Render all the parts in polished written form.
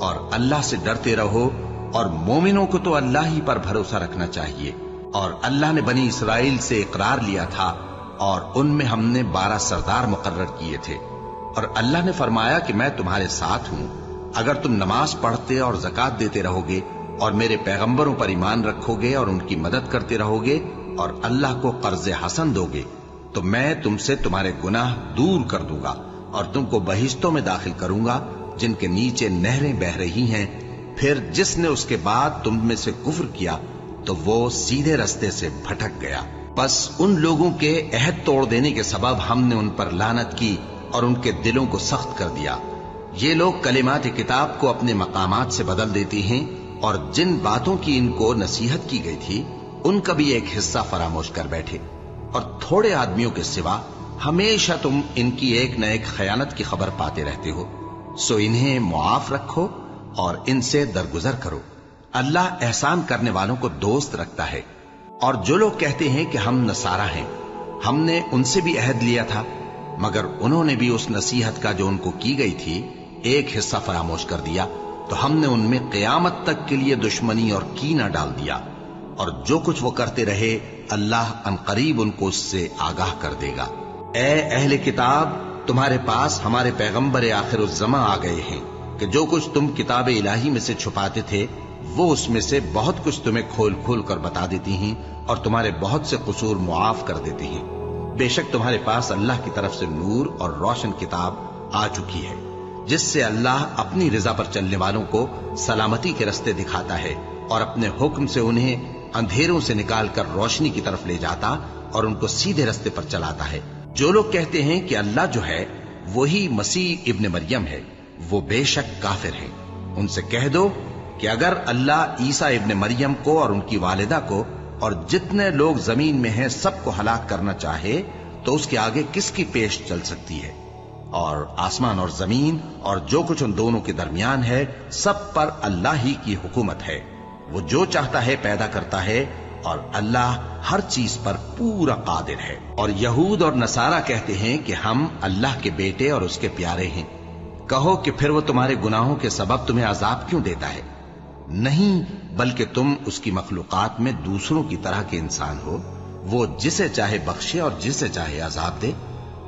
اور اللہ سے ڈرتے رہو، اور مومنوں کو تو اللہ ہی پر بھروسہ رکھنا چاہیے۔ اور اللہ نے بنی اسرائیل سے اقرار لیا تھا، اور ان میں ہم نے 12 سردار مقرر کیے تھے، اور اللہ نے فرمایا کہ میں تمہارے ساتھ ہوں، اگر تم نماز پڑھتے اور زکوٰۃ دیتے رہو گے اور میرے پیغمبروں پر ایمان رکھو گے اور ان کی مدد کرتے رہو گے اور اللہ کو قرض حسن دو گے، تو میں تم سے تمہارے گناہ دور کر دوں گا اور تم کو بہشتوں میں داخل کروں گا جن کے نیچے نہریں بہ رہی ہیں۔ پھر جس نے اس کے بعد تم میں سے کفر کیا تو وہ سیدھے رستے سے بھٹک گیا۔ بس ان لوگوں کے عہد توڑ دینے کے سبب ہم نے ان پر لعنت کی اور ان کے دلوں کو سخت کر دیا۔ یہ لوگ کلمات کتاب کو اپنے مقامات سے بدل دیتی ہیں، اور جن باتوں کی ان کو نصیحت کی گئی تھی ان کا بھی ایک حصہ فراموش کر بیٹھے، اور تھوڑے آدمیوں کے سوا ہمیشہ تم ان کی ایک نہ ایک خیانت کی خبر پاتے رہتے ہو، سو انہیں معاف رکھو اور ان سے درگزر کرو۔ اللہ احسان کرنے والوں کو دوست رکھتا ہے۔ اور جو لوگ کہتے ہیں کہ ہم نصارہ ہیں، ہم نے ان سے بھی عہد لیا تھا، مگر انہوں نے بھی اس نصیحت کا جو ان کو کی گئی تھی ایک حصہ فراموش کر دیا، تو ہم نے ان میں قیامت تک کے لیے دشمنی اور کینہ ڈال دیا، اور جو کچھ وہ کرتے رہے اللہ عنقریب ان کو اس سے آگاہ کر دے گا۔ اے اہل کتاب، تمہارے پاس ہمارے پیغمبر آخر الزماں آ گئے ہیں کہ جو کچھ تم کتاب الہی میں سے چھپاتے تھے وہ اس میں سے بہت کچھ تمہیں کھول کھول کر بتا دیتی ہیں اور تمہارے بہت سے قصور معاف کر دیتی ہیں۔ بے شک تمہارے پاس اللہ کی طرف سے نور اور روشن کتاب آ چکی ہے، جس سے اللہ اپنی رضا پر چلنے والوں کو سلامتی کے رستے دکھاتا ہے اور اپنے حکم سے انہیں اندھیروں سے نکال کر روشنی کی طرف لے جاتا اور ان کو سیدھے رستے پر چلاتا ہے۔ جو لوگ کہتے ہیں کہ اللہ جو ہے وہی مسیح ابن مریم ہے، وہ بے شک کافر ہیں۔ ان سے کہہ دو کہ اگر اللہ عیسیٰ ابن مریم کو اور ان کی والدہ کو اور جتنے لوگ زمین میں ہیں سب کو ہلاک کرنا چاہے تو اس کے آگے کس کی پیش چل سکتی ہے؟ اور آسمان اور زمین اور جو کچھ ان دونوں کے درمیان ہے سب پر اللہ ہی کی حکومت ہے، وہ جو چاہتا ہے پیدا کرتا ہے، اور اللہ ہر چیز پر پورا قادر ہے۔ اور یہود اور نصارہ کہتے ہیں کہ ہم اللہ کے بیٹے اور اس کے پیارے ہیں۔ کہو کہ پھر وہ تمہارے گناہوں کے سبب تمہیں عذاب کیوں دیتا ہے؟ نہیں، بلکہ تم اس کی مخلوقات میں دوسروں کی طرح کے انسان ہو، وہ جسے چاہے بخشے اور جسے چاہے عذاب دے۔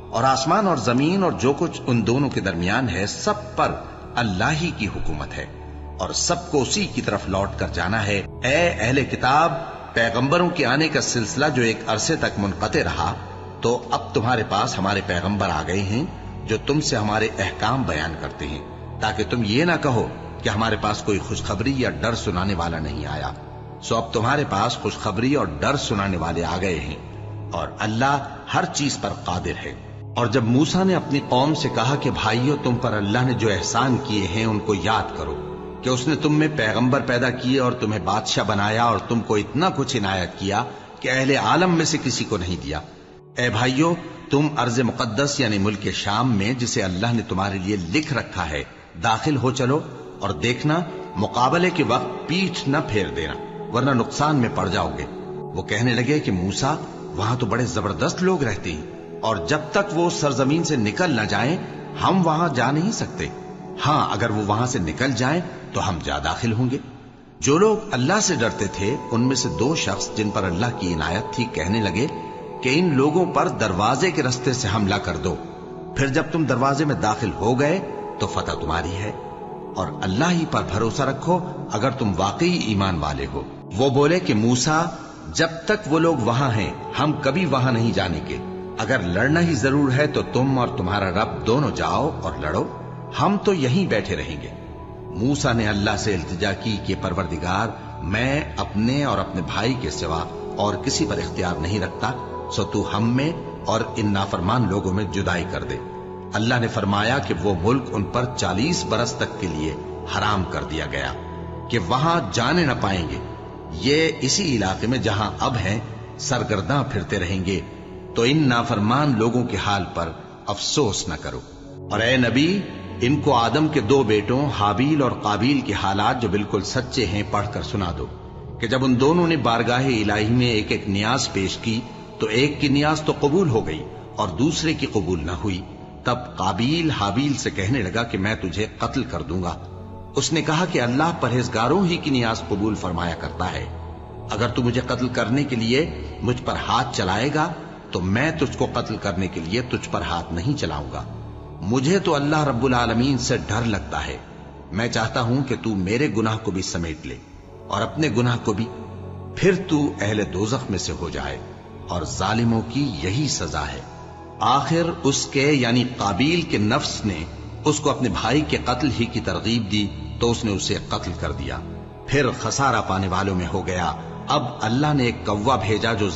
اور آسمان اور زمین اور جو کچھ ان دونوں کے درمیان ہے سب پر اللہ ہی کی حکومت ہے، اور سب کو اسی کی طرف لوٹ کر جانا ہے۔ اے اہل کتاب، پیغمبروں کے آنے کا سلسلہ جو ایک عرصے تک منقطع رہا، تو اب تمہارے پاس ہمارے پیغمبر آ گئے ہیں جو تم سے ہمارے احکام بیان کرتے ہیں، تاکہ تم یہ نہ کہو کہ ہمارے پاس کوئی خوشخبری یا ڈر سنانے والا نہیں آیا۔ سو اب تمہارے پاس خوشخبری اور ڈر سنانے والے آ گئے ہیں، اور اللہ ہر چیز پر قادر ہے۔ اور جب موسیٰ نے اپنی قوم سے کہا کہ بھائیو، تم پر اللہ نے جو احسان کیے ہیں ان کو یاد کرو، کہ اس نے تم میں پیغمبر پیدا کیے اور تمہیں بادشاہ بنایا اور تم کو اتنا کچھ عنایت کیا کہ اہل عالم میں سے کسی کو نہیں دیا۔ اے بھائیو، تم ارض مقدس یعنی ملک شام میں جسے اللہ نے تمہارے لیے لکھ رکھا ہے داخل ہو چلو، اور دیکھنا مقابلے کے وقت پیٹھ نہ پھیر دینا ورنہ نقصان میں پڑ جاؤ گے۔ وہ کہنے لگے کہ موسیٰ، وہاں تو بڑے زبردست لوگ رہتے ہیں، اور جب تک وہ سرزمین سے نکل نہ جائیں ہم وہاں جا نہیں سکتے۔ ہاں، اگر وہ وہاں سے نکل جائیں تو ہم جا داخل ہوں گے۔ جو لوگ اللہ سے ڈرتے تھے ان میں سے 2 شخص جن پر اللہ کی عنایت تھی کہنے لگے کہ ان لوگوں پر دروازے کے رستے سے حملہ کر دو، پھر جب تم دروازے میں داخل ہو گئے تو فتح تمہاری ہے، اور اللہ ہی پر بھروسہ رکھو اگر تم واقعی ایمان والے ہو۔ وہ بولے کہ موسیٰ، جب تک وہ لوگ وہاں ہیں ہم کبھی وہاں نہیں جانے کے، اگر لڑنا ہی ضرور ہے تو تم اور تمہارا رب دونوں جاؤ اور لڑو، ہم تو یہیں بیٹھے رہیں گے۔ موسیٰ نے اللہ سے التجا کی کہ پروردگار، میں اپنے اور اپنے بھائی کے سوا اور کسی پر اختیار نہیں رکھتا، سو تو ہم میں اور ان نافرمان لوگوں میں جدائی کر دے۔ اللہ نے فرمایا کہ وہ ملک ان پر 40 برس تک کے لیے حرام کر دیا گیا کہ وہاں جانے نہ پائیں گے۔ یہ اسی علاقے میں جہاں اب ہیں سرگرداں پھرتے رہیں گے، تو ان نافرمان لوگوں کے حال پر افسوس نہ کرو۔ اور اے نبی، ان کو آدم کے 2 بیٹوں حابیل اور قابیل کے حالات جو بالکل سچے ہیں پڑھ کر سنا دو، کہ جب ان دونوں نے بارگاہ الہی میں ایک ایک نیاز پیش کی تو ایک کی نیاز تو قبول ہو گئی اور دوسرے کی قبول نہ ہوئی۔ تب قابیل حابیل سے کہنے لگا کہ میں تجھے قتل کر دوں گا، اس نے کہا کہ اللہ پرہیزگاروں ہی کی نیاز قبول فرمایا کرتا ہے. اگر تو مجھے قتل کرنے کے لیے مجھ پر ہاتھ چلائے گا تو میں تجھ کو قتل کرنے کے لیے تجھ پر ہاتھ نہیں چلاؤں گا. مجھے تو اللہ رب العالمین سے ڈر لگتا ہے. میں چاہتا ہوں کہ تو میرے گناہ کو بھی سمیٹ لے اور اپنے گناہ کو بھی، پھر تو اہل دوزخ میں سے ہو جائے، اور ظالموں کی یہی سزا ہے. آخر اس کے یعنی قابیل کے نفس نے اس کو اپنے بھائی کے قتل ہی کی ترغیب دی تو اس نے اسے قتل کر دیا. پھر خسارہ پانے والوں میں ہو گیا. اب اللہ نے ایک کوا بھیجا جو